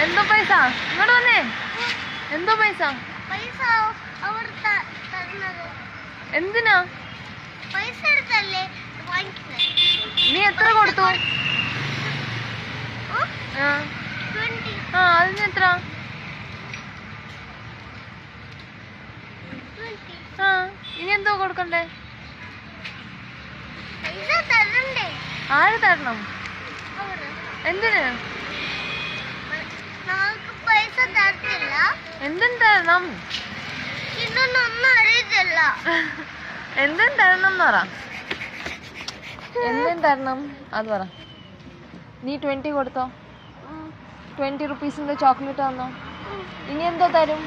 എന്തോ പൈസ ഇങ്ങോട്ട് വന്നേ. എന്തോ പൈസ? എന്തിനാ? നീ എത്ര കൊടുത്തു? അതിന് എത്ര? ഇനി എന്തോ കൊടുക്കണ്ടേ? ആര് തരണം? എന്തിന്? എന്തിന് തരണം? എന്തിന് തരണം എന്ന് പറ. എന്തിന് തരണം അത് പറ. നീ 20 കൊടുത്തോ? 20 റുപ്പീസിന്റെ ചോക്ലേറ്റ് തന്നോ? ഇനി എന്തോ തരും?